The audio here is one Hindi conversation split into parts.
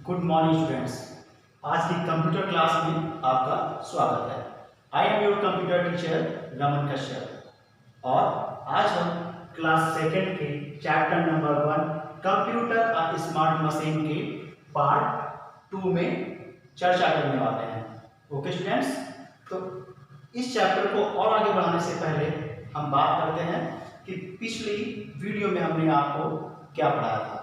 Good morning students. आज की कंप्यूटर क्लास में आपका स्वागत है। I am your computer teacher Raman Kashyap और आज हम क्लास सेकेंड के चैप्टर नंबर 1 कंप्यूटर और स्मार्ट मशीन के पार्ट 2 में चर्चा करने वाले हैं। ओके स्टूडेंट्स, तो इस चैप्टर को और आगे बढ़ाने से पहले हम बात करते हैं कि पिछली वीडियो में हमने आपको क्या पढ़ाया था।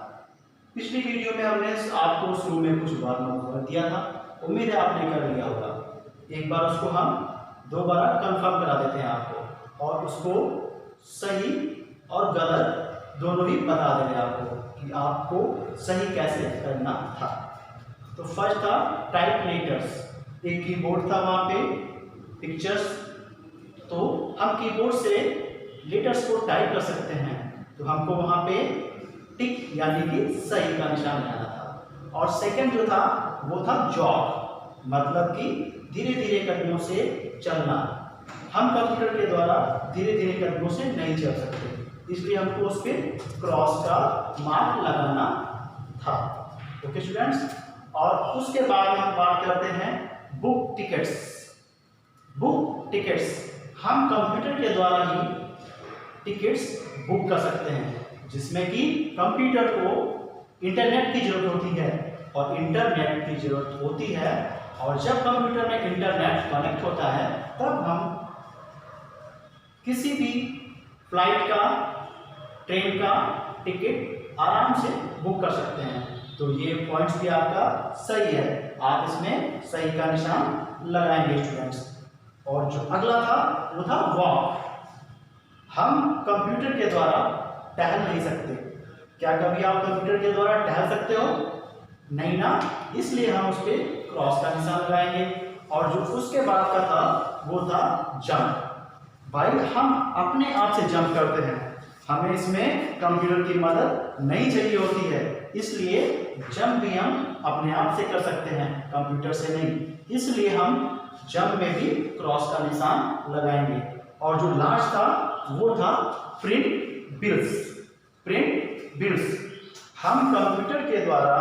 पिछली वीडियो में हमने आपको शुरू में कुछ बात नोट दिया था, उम्मीद है आपने कर लिया होगा। एक बार उसको हम दोबारा कंफर्म करा देते हैं आपको, और उसको सही और गलत दोनों ही बता देंगे आपको कि आपको सही कैसे करना था। तो फर्स्ट था टाइप लेटर्स। एक कीबोर्ड था वहाँ पे, पिक्चर्स, तो हम कीबोर्ड से लेटर्स को टाइप कर सकते हैं। तो हमको वहाँ पे टिक यानी कि सही का निशान लगाना था। और सेकंड जो था वो था जॉग, मतलब कि धीरे धीरे कदमों से चलना। हम कंप्यूटर के द्वारा धीरे धीरे कदमों से नहीं चल सकते, इसलिए हमको उस पर क्रॉस का मार्क लगाना था। ओके स्टूडेंट्स, और उसके बाद हम बात करते हैं बुक टिकट्स। बुक टिकट्स, हम कंप्यूटर के द्वारा ही टिकट्स बुक कर सकते हैं, जिसमें कि कंप्यूटर को इंटरनेट की जरूरत होती है और इंटरनेट की जरूरत होती है। और जब कंप्यूटर में इंटरनेट कनेक्ट होता है तब हम किसी भी फ्लाइट का, ट्रेन का टिकट आराम से बुक कर सकते हैं। तो ये पॉइंट्स भी आपका सही है, आप इसमें सही का निशान लगाएंगे स्टूडेंट्स। और जो अगला था वो था वॉक। हम कंप्यूटर के द्वारा टहल नहीं सकते। क्या कभी आप कंप्यूटर के द्वारा टहल सकते हो? नहीं ना, इसलिए हम उस पर क्रॉस का निशान लगाएंगे। और जो उसके बाद का था वो था जंप। भाई हम अपने आप से जंप करते हैं, हमें इसमें कंप्यूटर की मदद नहीं चाहिए होती है, इसलिए जंप भी हम अपने आप से कर सकते हैं, कंप्यूटर से नहीं। इसलिए हम जंप में भी क्रॉस का निशान लगाएंगे। और जो लास्ट था वो था प्रिंट बिल्स। प्रिंट बिल्स, हम कंप्यूटर के द्वारा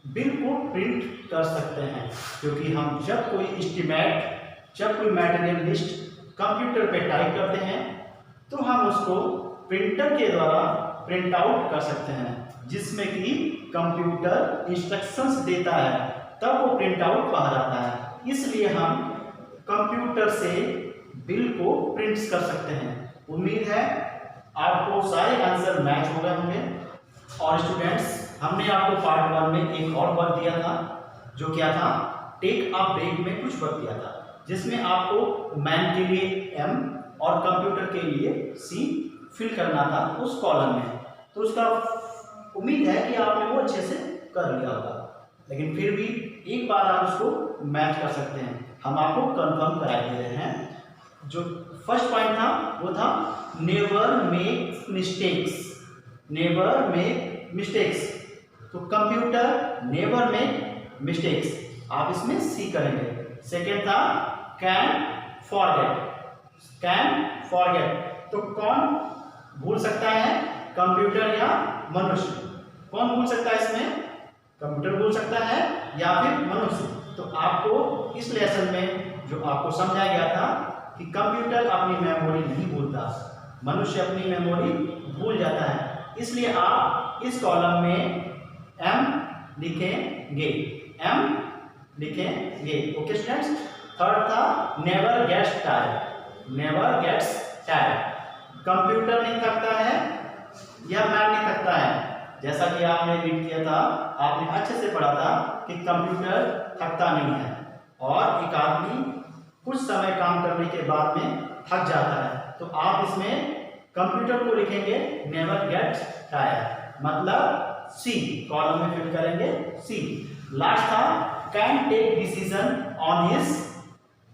बिल को प्रिंट कर सकते हैं, क्योंकि हम जब कोई एस्टीमेट, जब कोई मटेरियल लिस्ट कंप्यूटर पे टाइप करते हैं तो हम उसको प्रिंटर के द्वारा प्रिंट आउट कर सकते हैं, जिसमें कि कंप्यूटर इंस्ट्रक्शंस देता है, तब वो प्रिंट आउट बाहर आता है। इसलिए हम कंप्यूटर से बिल को प्रिंट कर सकते हैं। उम्मीद है आपको सारे आंसर मैच हो गए होंगे। और स्टूडेंट्स, हमने आपको पार्ट 1 में एक और वर्क दिया था, जो क्या था, टेक अ ब्रेक में कुछ वर्क दिया था, जिसमें आपको मैन के लिए M और कंप्यूटर के लिए C फिल करना था उस कॉलम में। तो उसका उम्मीद है कि आपने वो अच्छे से कर लिया होगा, लेकिन फिर भी एक बार आप उसको मैच कर सकते हैं। हम आपको कंफर्म करा दे रहे हैं। जो फर्स्ट पॉइंट था वो था never make mistakes. Never make mistakes, तो कंप्यूटर नेवर मेक मिस्टेक्स, आप इसमें सी करेंगे। सेकेंड था कैन फॉरगेट। कैन फॉरगेट, तो कौन भूल सकता है, कंप्यूटर या मनुष्य? कौन भूल सकता है इसमें? कंप्यूटर भूल सकता है या फिर मनुष्य? तो आपको इस लेसन में जो आपको समझाया गया था कि कंप्यूटर अपनी मेमोरी नहीं भूलता, मनुष्य अपनी मेमोरी भूल जाता है। इसलिए आप इस कॉलम में M लिखेंगे, M लिखेंगे। ओके स्टूडेंट्स, थर्ड था never gets tired. Never gets tired, computer नहीं थकता है या मैन नहीं थकता है। जैसा कि आपने रीड किया था, आपने अच्छे से पढ़ा था कि कंप्यूटर थकता नहीं है, और एक आदमी कुछ समय काम करने के बाद में थक जाता है। तो आप इसमें कंप्यूटर को लिखेंगे नेवर गेट्स टायर्ड, मतलब C कॉलम में फिल करेंगे C। लास्ट था can take decision on his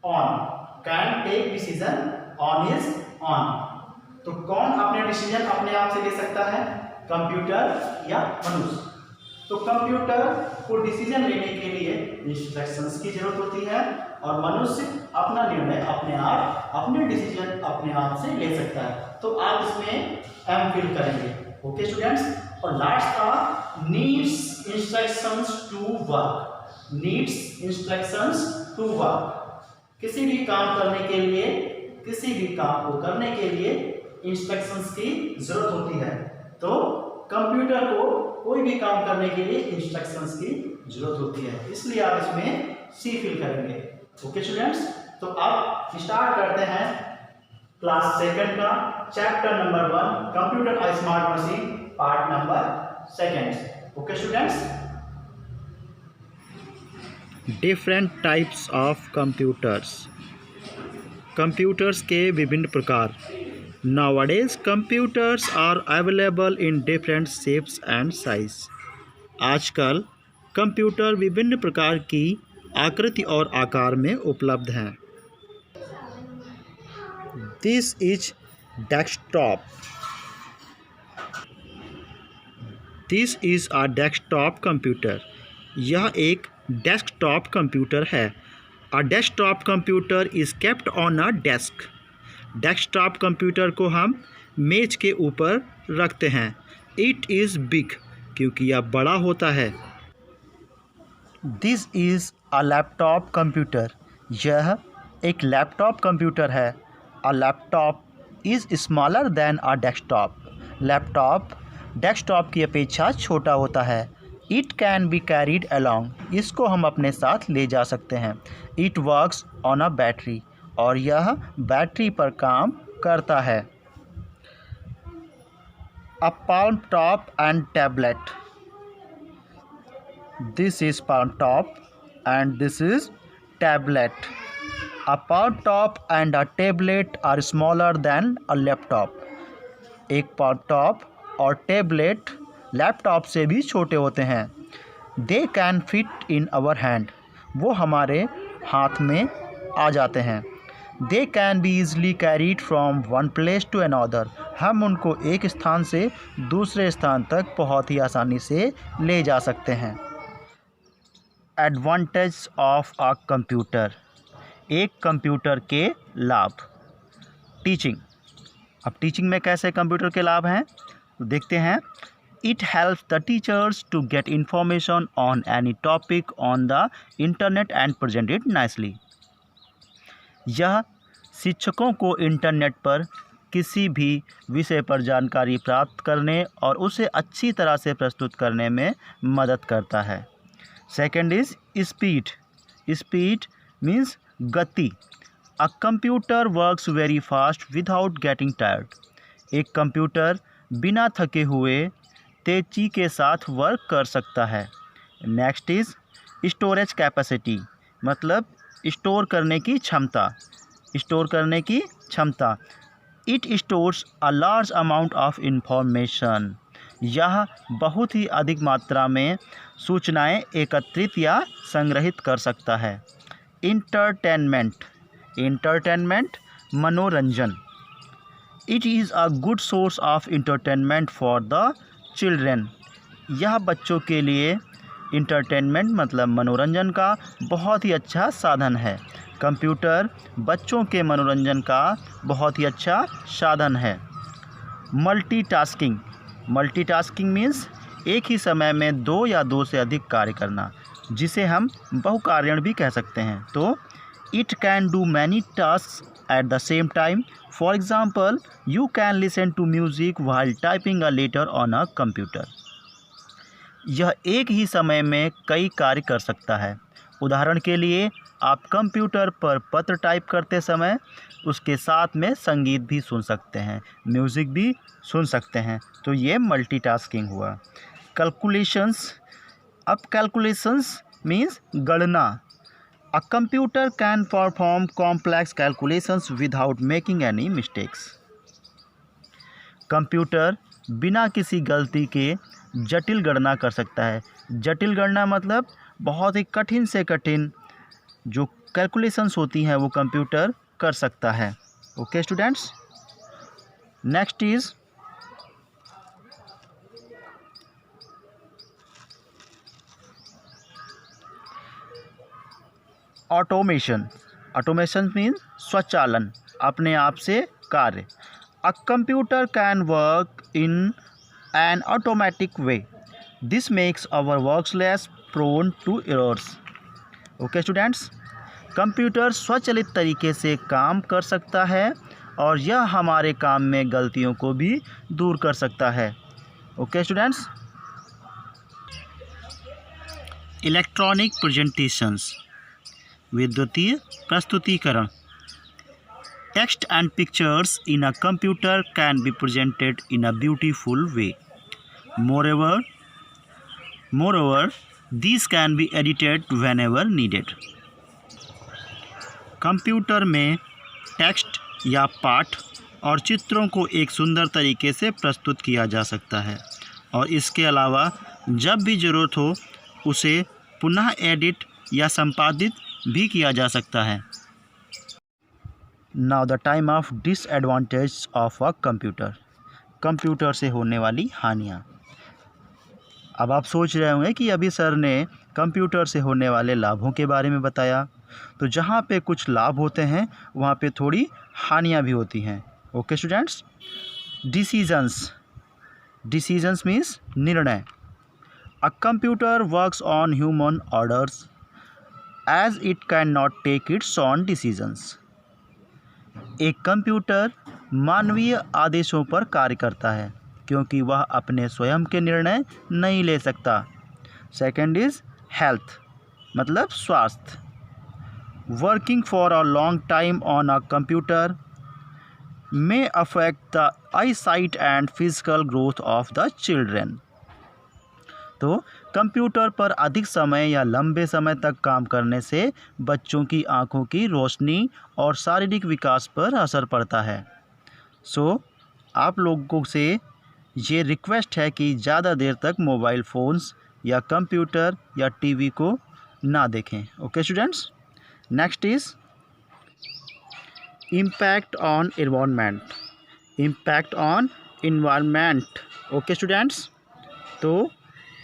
own. Can take decision on his own, तो कौन अपने डिसीजन अपने आप से ले सकता है, कंप्यूटर या मनुष्य? तो कंप्यूटर को डिसीजन लेने के लिए इंस्ट्रक्शंस की जरूरत होती है, और मनुष्य अपना निर्णय अपने आप, अपने डिसीजन अपने आप से ले सकता है। तो आप इसमें M फिल करेंगे। ओके स्टूडेंट्स, और लास्ट था needs instructions to work. Needs instructions to work, किसी भी काम करने के लिए, किसी भी काम को करने के लिए इंस्ट्रक्शंस की जरूरत होती है। तो कंप्यूटर को कोई भी काम करने के लिए इंस्ट्रक्शंस की जरूरत होती है, इसलिए आप इसमें सी फिल करेंगे। ओके स्टूडेंट्स, तो अब स्टार्ट करते हैं क्लास सेकंड का chapter number 1 computer a smart machine part number second. Okay students, different types of computers. Computers के विभिन्न प्रकार। Nowadays computers are available in different shapes and size. आजकल कंप्यूटर विभिन्न प्रकार की आकृति और आकार में उपलब्ध हैं। This is desktop. This is a desktop computer. यह एक डेस्कटॉप कंप्यूटर है। अ desktop computer is kept on a desk. Desktop computer को हम मेज के ऊपर रखते हैं। इट इज़ बिग, क्योंकि यह बड़ा होता है। This is a laptop computer. यह एक लैपटॉप कंप्यूटर है। A laptop is smaller than a desktop. Laptop desktop की अपेक्षा छोटा होता है। It can be carried along. इसको हम अपने साथ ले जा सकते हैं। It works on a battery. और यह बैटरी पर काम करता है। A palmtop and tablet. This is palmtop and this is tablet. A palmtop and a tablet are smaller than a laptop. एक पाल्म टॉप और टैबलेट लैपटॉप से भी छोटे होते हैं। They can fit in our hand. वो हमारे हाथ में आ जाते हैं। They can be easily carried from one place to another. हम उनको एक स्थान से दूसरे स्थान तक बहुत ही आसानी से ले जा सकते हैं। Advantage of a computer. एक कंप्यूटर के लाभ। टीचिंग। अब टीचिंग में कैसे कंप्यूटर के लाभ हैं तो देखते हैं। It helps the teachers to get information on any topic on the internet and present it nicely. यह शिक्षकों को इंटरनेट पर किसी भी विषय पर जानकारी प्राप्त करने और उसे अच्छी तरह से प्रस्तुत करने में मदद करता है। Second is speed. Speed means गति। A computer works very fast without getting tired. एक कंप्यूटर बिना थके हुए तेजी के साथ वर्क कर सकता है। नेक्स्ट इज स्टोरेज कैपेसिटी, मतलब स्टोर करने की क्षमता। स्टोर करने की क्षमता। It stores a large amount of information. यह बहुत ही अधिक मात्रा में सूचनाएं एकत्रित या संग्रहित कर सकता है। इंटरटेनमेंट। इंटरटेनमेंट मनोरंजन। It is a good source of entertainment for the children. यह बच्चों के लिए इंटरटेनमेंट मतलब मनोरंजन का बहुत ही अच्छा साधन है। कंप्यूटर बच्चों के मनोरंजन का बहुत ही अच्छा साधन है। मल्टीटास्किंग। मल्टीटास्किंग मीन्स एक ही समय में दो या दो से अधिक कार्य करना, जिसे हम बहुकार्यण भी कह सकते हैं। तो it can do many task at the same time. For example, you can listen to music while typing a letter on a computer. यह एक ही समय में कई कार्य कर सकता है। उदाहरण के लिए आप कंप्यूटर पर पत्र टाइप करते समय उसके साथ में संगीत भी सुन सकते हैं, म्यूज़िक भी सुन सकते हैं। तो ये मल्टीटास्किंग हुआ। कैलकुलेशंस। अब कैलकुलेशंस मीन्स गणना। A computer can perform complex calculations without making any mistakes. Computer बिना किसी गलती के जटिल गणना कर सकता है। जटिल गणना मतलब बहुत ही कठिन से कठिन जो कैलकुलेशंस होती हैं वो कंप्यूटर कर सकता है। Okay students, next is automation. Automation mean स्वचालन, अपने आप से कार्य। अ computer can work in an automatic way. This makes our work less prone to errors. Okay students, computer स्वचालित तरीके से काम कर सकता है और यह हमारे काम में गलतियों को भी दूर कर सकता है. Okay students. इलेक्ट्रॉनिक प्रेजेंटेशंस, विद्युतीय प्रस्तुतिकरण. Text and pictures in a computer can be presented in a beautiful way. Moreover, these can be edited whenever needed. Computer में टेक्स्ट या पाठ और चित्रों को एक सुंदर तरीके से प्रस्तुत किया जा सकता है और इसके अलावा जब भी ज़रूरत हो उसे पुनः एडिट या संपादित भी किया जा सकता है. Now the time of disadvantage of a computer. Computer से होने वाली हानियाँ. अब आप सोच रहे होंगे कि अभी सर ने कंप्यूटर से होने वाले लाभों के बारे में बताया, तो जहाँ पे कुछ लाभ होते हैं वहाँ पे थोड़ी हानियाँ भी होती हैं. Okay students. डिसीजंस मीन्स निर्णय. A computer works on human orders as it can not take its own decisions. एक कंप्यूटर मानवीय आदेशों पर कार्य करता है क्योंकि वह अपने स्वयं के निर्णय नहीं ले सकता. सेकंड इज़ हेल्थ, मतलब स्वास्थ्य. Working for a long time on a computer may affect the I site and physical growth of the children. तो कंप्यूटर पर अधिक समय या लंबे समय तक काम करने से बच्चों की आँखों की रोशनी और शारीरिक विकास पर असर पड़ता है. सो आप लोगों से ये रिक्वेस्ट है कि ज़्यादा देर तक मोबाइल फ़ोन्स या कंप्यूटर या टीवी को ना देखें. Okay students. Next is impact on environment. Impact on environment. Okay students. तो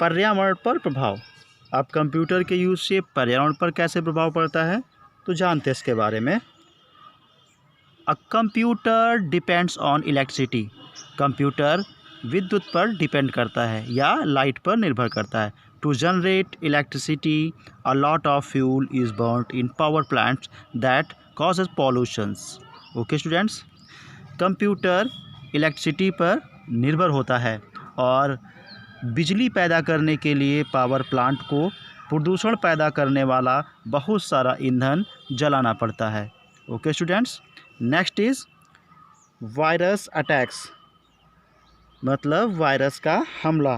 पर्यावरण पर प्रभाव. अब कंप्यूटर के यूज़ से पर्यावरण पर कैसे प्रभाव पड़ता है तो जानते हैं इसके बारे में. A computer depends on electricity. Computer विद्युत पर डिपेंड करता है या लाइट पर निर्भर करता है. To generate electricity a lot of fuel is burned in power plants that causes pollutions. Okay students. Computer electricity पर निर्भर होता है और बिजली पैदा करने के लिए पावर प्लांट को प्रदूषण पैदा करने वाला बहुत सारा ईंधन जलाना पड़ता है. Okay students. Next is virus attacks, मतलब वायरस का हमला.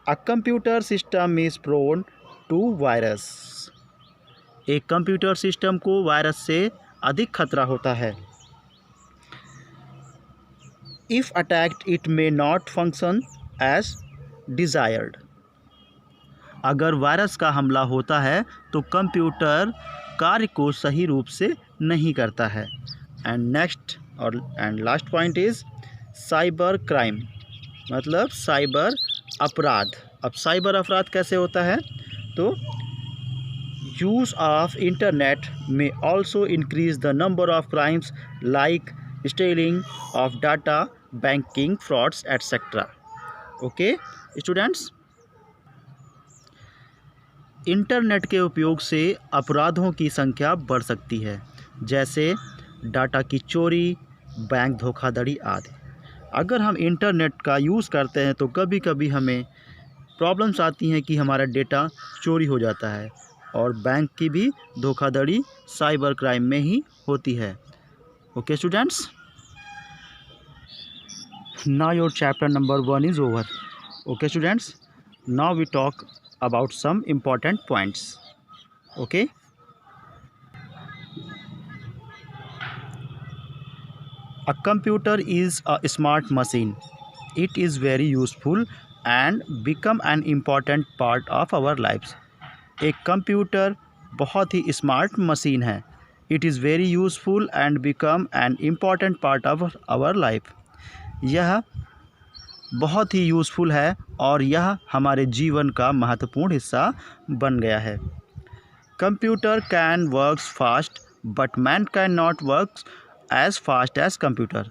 A computer system is prone to virus. एक कंप्यूटर सिस्टम को वायरस से अधिक खतरा होता है. If attacked it may not function as desired. अगर वायरस का हमला होता है तो कंप्यूटर कार्य को सही रूप से नहीं करता है. And next and last point is cyber crime, मतलब साइबर अपराध. अब साइबर अपराध कैसे होता है तो यूज़ ऑफ इंटरनेट में also increase the number of crimes like stealing of data, banking frauds etcetera. Okay students. Internet के उपयोग से अपराधों की संख्या बढ़ सकती है, जैसे डाटा की चोरी, बैंक धोखाधड़ी आदि. अगर हम इंटरनेट का यूज़ करते हैं तो कभी कभी हमें प्रॉब्लम्स आती हैं कि हमारा डेटा चोरी हो जाता है और बैंक की भी धोखाधड़ी साइबर क्राइम में ही होती है. Okay students. Now your chapter number 1 is over. Okay students, now we talk about some important points. Okay. A computer is a smart machine. It is very useful and become an important part of our lives. एक कंप्यूटर बहुत ही स्मार्ट मशीन है. It is very useful and become an important part of our life. यह बहुत ही यूज़फुल है और यह हमारे जीवन का महत्वपूर्ण हिस्सा बन गया है. Computer can works fast but man can not works as fast as computer.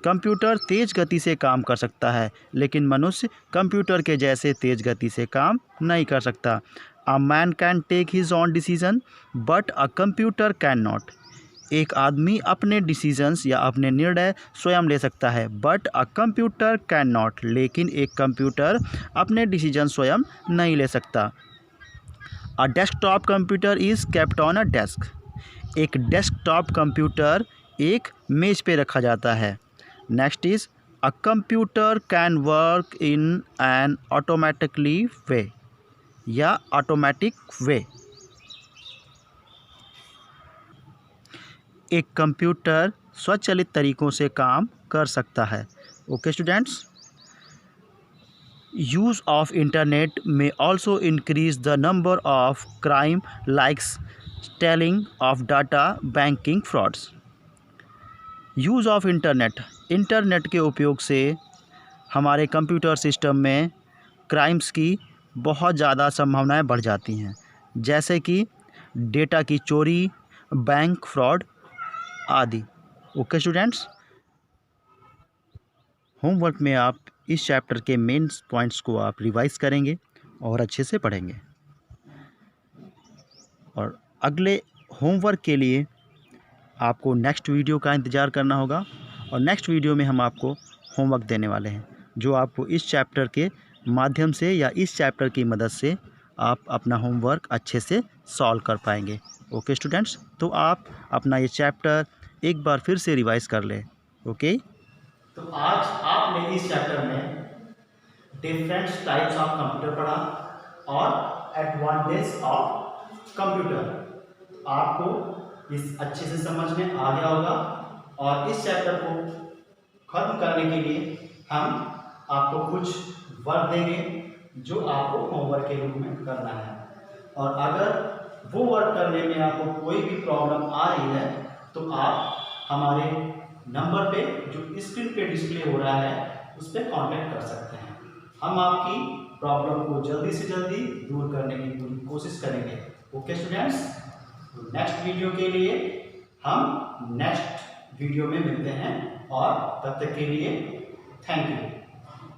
Computer तेज़ गति से काम कर सकता है, लेकिन मनुष्य कंप्यूटर के जैसे तेज़ गति से काम नहीं कर सकता। A man can take his own decision but a computer can not. एक आदमी अपने डिसीजंस या अपने निर्णय स्वयं ले सकता है, but a computer can not, लेकिन एक कंप्यूटर अपने डिसीजन स्वयं नहीं ले सकता। A desktop computer is kept on a desk. एक डेस्कटॉप कंप्यूटर एक मेज पे रखा जाता है। Next is a computer can work in an automatically way या ऑटोमेटिक वे। एक कंप्यूटर स्वचालित तरीक़ों से काम कर सकता है। Okay students, use of internet में also increase the number of crime likes stealing of data, banking frauds. Use of internet के उपयोग से हमारे कंप्यूटर सिस्टम में क्राइम्स की बहुत ज़्यादा संभावनाएं बढ़ जाती हैं, जैसे कि डेटा की चोरी, बैंक फ्रॉड आदि। ओके स्टूडेंट्स, होमवर्क में आप इस चैप्टर के मेन पॉइंट्स को आप रिवाइज करेंगे और अच्छे से पढ़ेंगे, और अगले होमवर्क के लिए आपको नेक्स्ट वीडियो का इंतज़ार करना होगा। और नेक्स्ट वीडियो में हम आपको होमवर्क देने वाले हैं, जो आपको इस चैप्टर के माध्यम से या इस चैप्टर की मदद से आप अपना होमवर्क अच्छे से सॉल्व कर पाएंगे। ओके स्टूडेंट्स, तो आप अपना ये चैप्टर एक बार फिर से रिवाइज कर लें। ओके, तो आज आपने इस चैप्टर में डिफरेंट टाइप्स ऑफ कंप्यूटर पढ़ा और एडवांटेज ऑफ कंप्यूटर आपको इस अच्छे से समझ में आ गया होगा। और इस चैप्टर को खत्म करने के लिए हम आपको कुछ वर्क देंगे जो आपको होमवर्क के रूप में करना है। और अगर वो वर्क करने में आपको कोई भी प्रॉब्लम आ रही है तो आप हमारे नंबर पे जो स्क्रीन पे डिस्प्ले हो रहा है उस पर कांटेक्ट कर सकते हैं। हम आपकी प्रॉब्लम को जल्दी से जल्दी दूर करने की पूरी कोशिश करेंगे। ओके स्टूडेंट्स, नेक्स्ट वीडियो के लिए हम नेक्स्ट वीडियो में मिलते हैं, और तब तक के लिए थैंक यू।